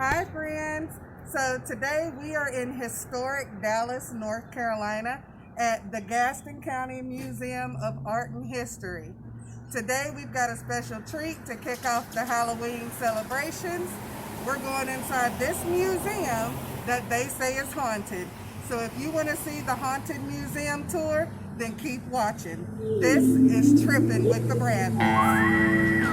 Hi, friends. So today we are in historic Dallas, North Carolina at the Gaston County Museum of Art and History. Today we've got a special treat to kick off the Halloween celebrations. We're going inside this museum that they say is haunted. So if you want to see the haunted museum tour, then keep watching. This is Trippin with the Bradleys.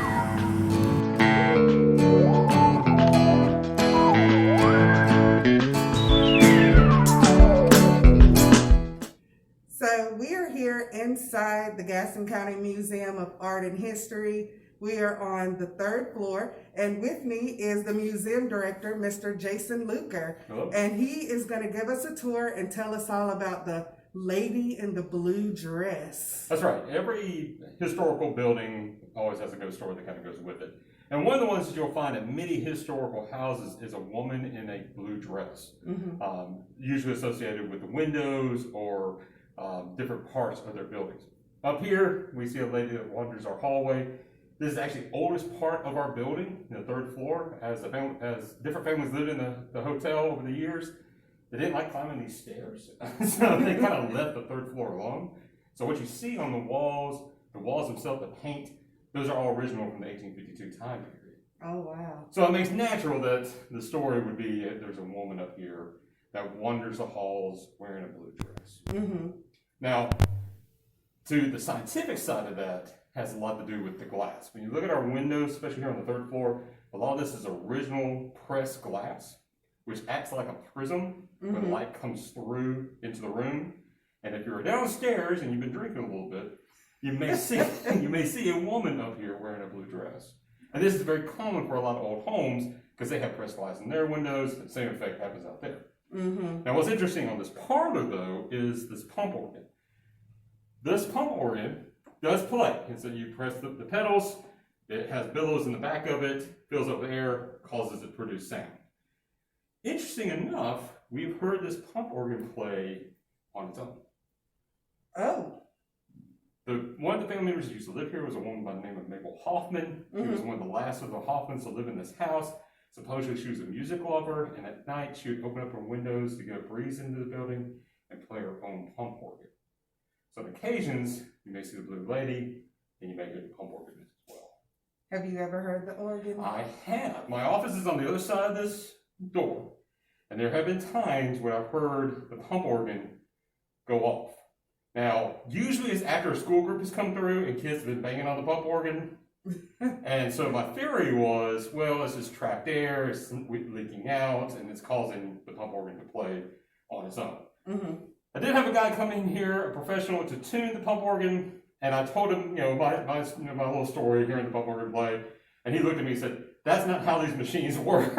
So we are here inside the Gaston County Museum of Art and History. We are on the third floor, and with me is the museum director, Mr. Jason Luker. Hello. And he is going to give us a tour and tell us all about the lady in the blue dress. That's right. Every historical building always has a ghost story that kind of goes with it. And one of the ones that you'll find at many historical houses is a woman in a blue dress, usually associated with the windows or different parts of their buildings. Up here, we see a lady that wanders our hallway. This is actually the oldest part of our building, the third floor. As different families lived in the hotel over the years, they didn't like climbing these stairs, so they kind of left the third floor alone. So what you see on the walls themselves, the paint, those are all original from the 1852 time period. Oh, wow. So it makes natural that the story would be there's a woman up here that wanders the halls wearing a blue dress. Mm-hmm. Now, to the scientific side of that has a lot to do with the glass. When you look at our windows, especially here on the third floor, a lot of this is original pressed glass, which acts like a prism when light comes through into the room. And if you're downstairs and you've been drinking a little bit, you may see a woman up here wearing a blue dress. And this is very common for a lot of old homes because they have pressed glass in their windows. The same effect happens out there. Now, what's interesting on this parlor, though, is this pump organ. This pump organ does play. And so you press the pedals, it has billows in the back of it, fills up with air, causes it to produce sound. Interesting enough, we've heard this pump organ play on its own. Oh. One of the family members who used to live here was a woman by the name of Mabel Hoffman. She was one of the last of the Hoffmans to live in this house. Supposedly she was a music lover, and at night she would open up her windows to get a breeze into the building and play her own pump organ. So on occasions, you may see the blue lady, and you may hear the pump organ as well. Have you ever heard the organ? I have. My office is on the other side of this door, and there have been times when I've heard the pump organ go off. Now, usually it's after a school group has come through and kids have been banging on the pump organ. And so my theory was, well, it's just trapped air, it's leaking out, and it's causing the pump organ to play on its own. I did have a guy come in here, a professional, to tune the pump organ, and I told him, my little story hearing the pump organ play, and he looked at me and said, that's not how these machines work.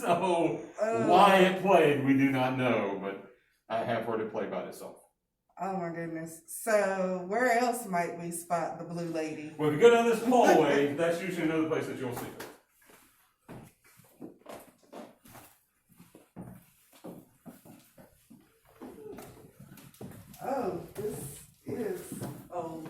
So why it played, we do not know, but I have heard it play by itself. Oh my goodness. So where else might we spot the blue lady? Well, if you go down this hallway, that's usually another place that you'll see her. Oh, this is old.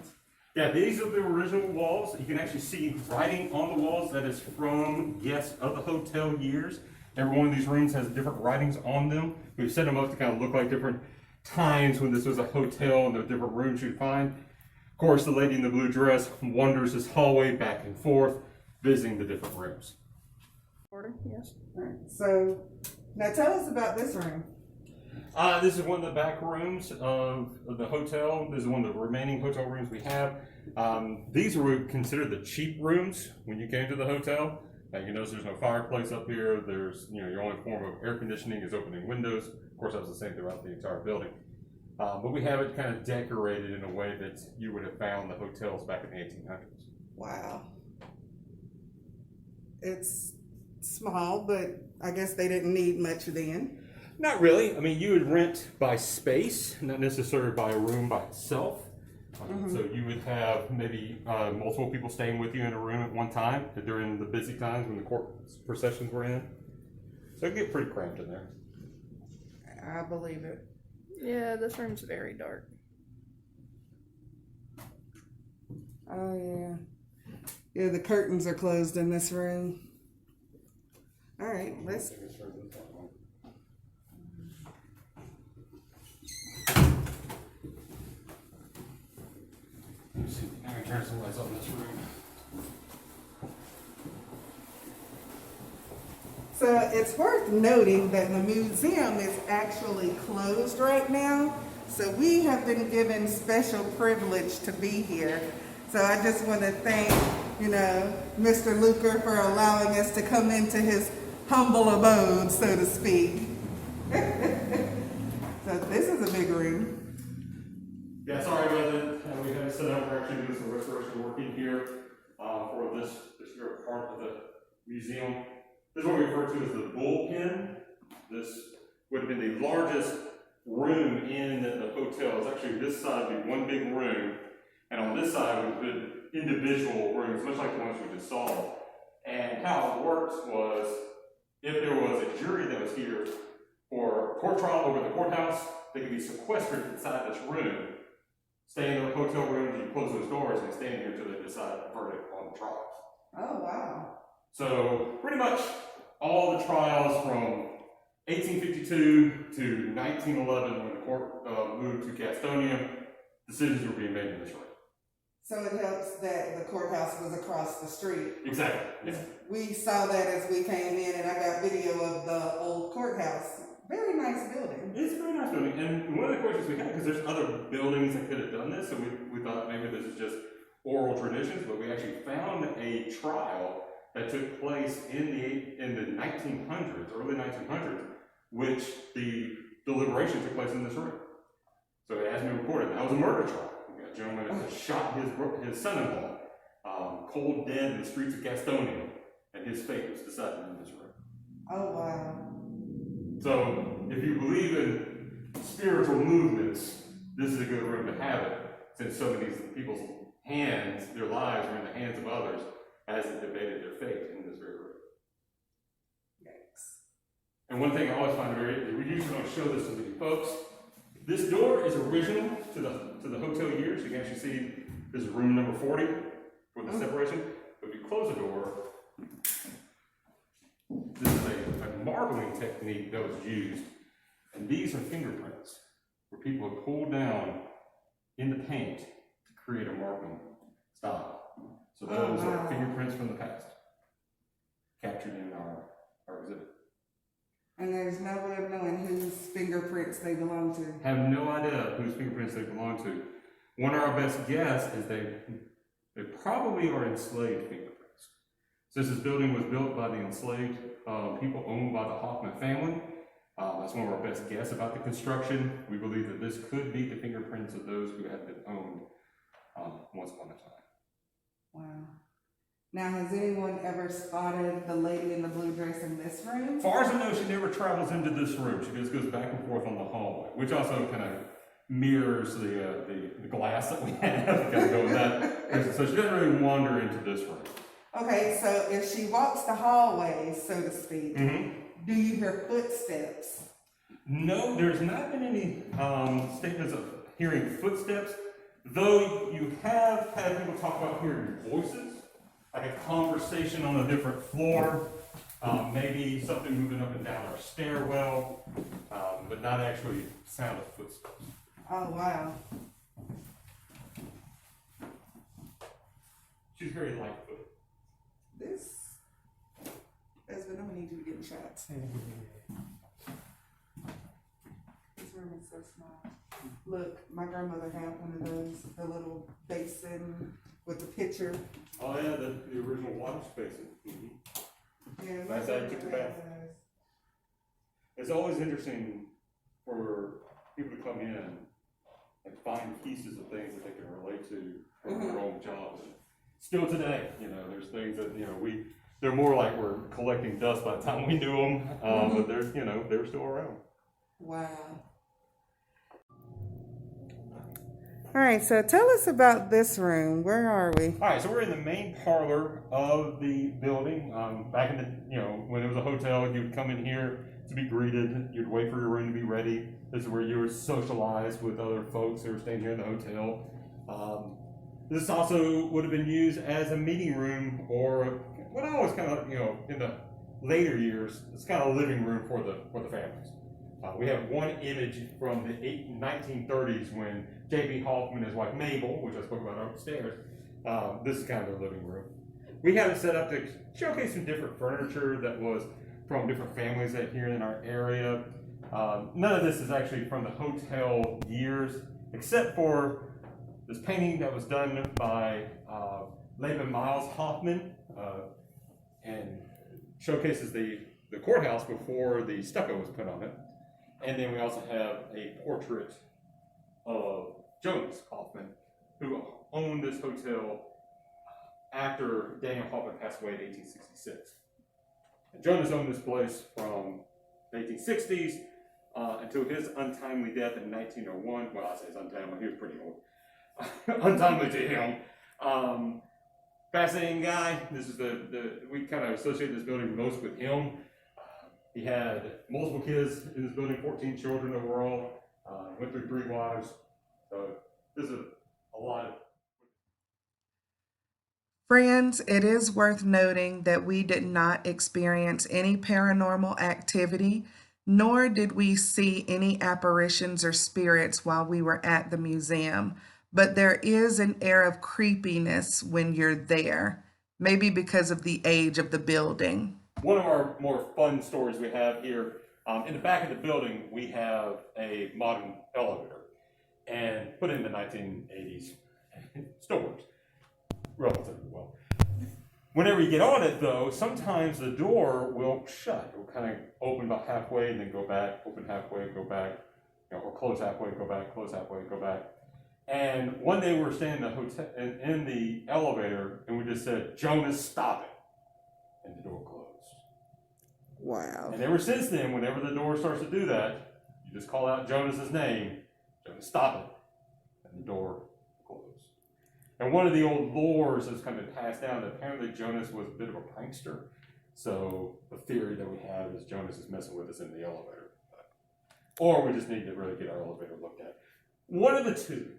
Yeah, these are the original walls. You can actually see writing on the walls that is from guests of the hotel years. Every one of these rooms has different writings on them. We've set them up to kind of look like different times when this was a hotel and the different rooms you'd find. Of course, the lady in the blue dress wanders this hallway back and forth, visiting the different rooms. Yes. All right. So now tell us about this room. This is one of the back rooms of the hotel. This is one of the remaining hotel rooms we have. These were considered the cheap rooms when you came to the hotel. You notice there's no fireplace up here. There's, your only form of air conditioning is opening windows. Of course, that was the same throughout the entire building. But we have it kind of decorated in a way that you would have found the hotels back in the 1800s. Wow. It's small, but I guess they didn't need much then. Not really. I mean, you would rent by space, not necessarily by a room by itself. So you would have maybe multiple people staying with you in a room at one time during the busy times when the court processions were in. So it could get pretty cramped in there. I believe it. Yeah, this room's very dark. Oh, yeah. Yeah, the curtains are closed in this room. All right, let's. Let's see, I'm gonna turn some lights on in this room. So it's worth noting that the museum is actually closed right now. So we have been given special privilege to be here. So I just want to thank, Mr. Luker for allowing us to come into his humble abode, so to speak. So this is a big room. Yeah, sorry about that. We had to set up, we're actually doing some restoration work in here for this particular part of the museum. This is what we refer to as the bullpen. This would have been the largest room in the hotel. It's actually this side would be one big room, and on this side would have been individual rooms, much like the ones we just saw. And how it worked was, if there was a jury that was here for a court trial over the courthouse, they could be sequestered inside this room, stay in their hotel rooms, you close those doors, and stay in here until they decide the verdict on the trial. Oh, wow. So pretty much all the trials from 1852 to 1911, when the court moved to Gastonia, decisions were being made in this room. So it helps that the courthouse was across the street. Exactly. Yes. We saw that as we came in, and I got video of the old courthouse. Very nice building. It's a very nice building. And one of the questions we had, because there's other buildings that could have done this, so we thought maybe this is just oral traditions, but we actually found a trial that took place in the 1900s, early 1900s, which the deliberation took place in this room. So it has been recorded. That was a murder trial. We got a gentleman that shot his son-in-law, cold dead in the streets of Gastonia, and his fate was decided in this room. Oh, wow. So if you believe in spiritual movements, this is a good room to have it, since so many people's hands, their lives are in the hands of others, as they debated their fate in this very room. Yikes. And one thing I always find we usually don't show this to many folks. This door is original to the hotel years. You can actually see this is room number 40 for the separation. But if you close the door, this is a marbling technique that was used. And these are fingerprints where people have pulled down in the paint to create a marbling style. So those are fingerprints from the past, captured in our exhibit. And there's no way of knowing whose fingerprints they belong to. Have no idea whose fingerprints they belong to. One of our best guess is they probably are enslaved fingerprints. Since this building was built by the enslaved people owned by the Hoffman family, that's one of our best guess about the construction. We believe that this could be the fingerprints of those who had been owned once upon a time. Wow. Now, has anyone ever spotted the lady in the blue dress in this room? As far as I know, she never travels into this room. She just goes back and forth on the hallway, which also kind of mirrors the glass that we have. Kind of go with that. So she doesn't really wander into this room. Okay, so if she walks the hallway, so to speak, do you hear footsteps? No, there's not been any statements of hearing footsteps, though you have had people talk about hearing voices, like a conversation on a different floor, maybe something moving up and down our stairwell, but not actually sound of footsteps. Oh, wow. She's very light-footed. Husband, I'm gonna need you to get in shots. This room is so small. Look, my grandmother had one of those, the little basin with the pitcher. Oh yeah, the original water basin. Yeah, Nice how you took the bath. It's always interesting for people to come in and find pieces of things that they can relate to from their own jobs. Still today, there's things that, they're more like we're collecting dust by the time we knew them, but they're still around. Wow. All right, so tell us about this room. Where are we? All right, so we're in the main parlor of the building. Back in the, when it was a hotel, you would come in here to be greeted. You'd wait for your room to be ready. This is where you would socialize with other folks who were staying here in the hotel. This also would have been used as a meeting room, or what I always kind of, in the later years, it's kind of a living room for the families. We have one image from the 1930s when J.B. Hoffman and his wife Mabel, which I spoke about upstairs, this is kind of their living room. We have it set up to showcase some different furniture that was from different families that here in our area. None of this is actually from the hotel years, except for this painting that was done by Laban Miles Hoffman, and showcases the courthouse before the stucco was put on it. And then we also have a portrait of Jonas Hoffman, who owned this hotel after Daniel Hoffman passed away in 1866. And Jonas owned this place from the 1860s until his untimely death in 1901. Well, I say it's untimely, he was pretty old. Untimely to him. Fascinating guy. This is we kind of associate this building most with him. He had multiple kids in this building, 14 children overall. Went through 3 wives. So this is a lot of. Friends, it is worth noting that we did not experience any paranormal activity, nor did we see any apparitions or spirits while we were at the museum. But there is an air of creepiness when you're there, maybe because of the age of the building. One of our more fun stories we have here, in the back of the building, we have a modern elevator, and put in the 1980s, still works relatively well. Whenever you get on it, though, sometimes the door will shut. It will kind of open about halfway and then go back, open halfway, go back, or close halfway, go back, close halfway, go back. And one day we were standing in the hotel, in the elevator, and we just said, "Jonas, stop it," and the door closed. Wow. And ever since then, whenever the door starts to do that, you just call out Jonas's name, "Jonas, stop it," and the door closed. And one of the old lores that's kind of passed down, that apparently Jonas was a bit of a prankster. So the theory that we have is Jonas is messing with us in the elevator. Or we just need to really get our elevator looked at. One of the two.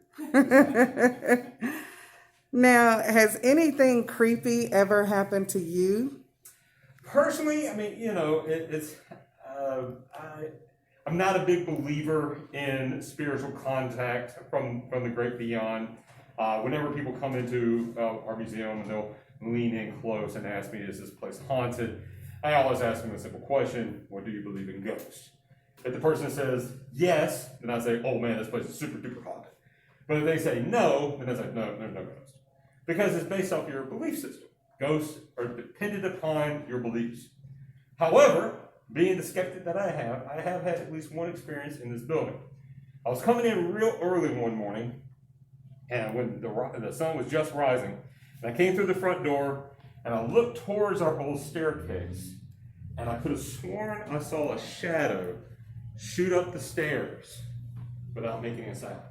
Now, has anything creepy ever happened to you? Personally, I mean, I'm not a big believer in spiritual contact from the great beyond. Whenever people come into our museum and they'll lean in close and ask me, "Is this place haunted?" I always ask them a simple question: "What do you believe in ghosts?" If the person says yes, then I say, "Oh man, this place is super duper haunted." But if they say no, then I say, "No, there's no ghosts," because it's based off your belief system. Ghosts are dependent upon your beliefs. However, being the skeptic that I have had at least one experience in this building. I was coming in real early one morning, and when the sun was just rising, and I came through the front door, and I looked towards our old staircase, and I could have sworn I saw a shadow shoot up the stairs without making a sound.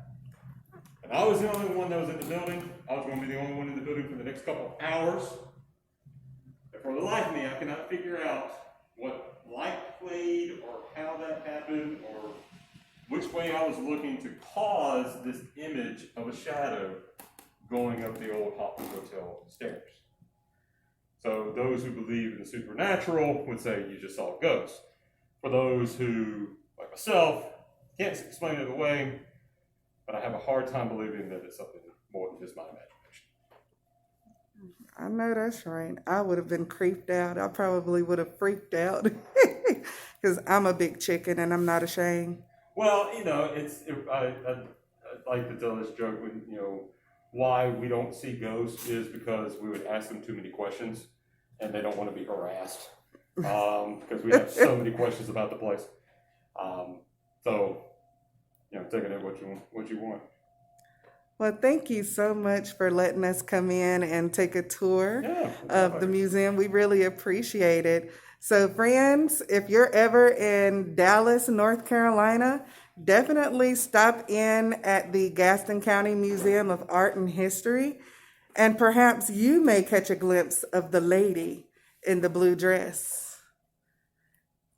And I was the only one that was in the building. I was going to be the only one in the building for the next couple of hours. And for the life of me, I cannot figure out what light played or how that happened or which way I was looking to cause this image of a shadow going up the old Hoffman Hotel stairs. So those who believe in the supernatural would say you just saw a ghost. For those who, like myself, can't explain it away, but I have a hard time believing that it's something more than just my imagination. I know that's right. I would have been creeped out. I probably would have freaked out because I'm a big chicken and I'm not ashamed. Well, I like to tell this joke when, why we don't see ghosts is because we would ask them too many questions and they don't want to be harassed because we have so many questions about the place. Taking it what you want. Well, thank you so much for letting us come in and take a tour of the museum. We really appreciate it. So friends, if you're ever in Dallas, North Carolina, definitely stop in at the Gaston County Museum of Art and History, and perhaps you may catch a glimpse of the lady in the blue dress.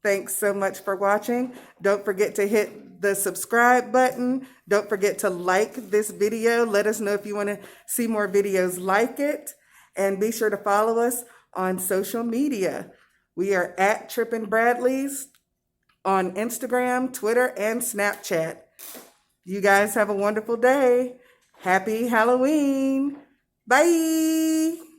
Thanks so much for watching. Don't forget to hit the subscribe button. Don't forget to like this video. Let us know if you want to see more videos like it. And be sure to follow us on social media. We are at Trippin Bradleys on Instagram, Twitter, and Snapchat. You guys have a wonderful day. Happy Halloween. Bye.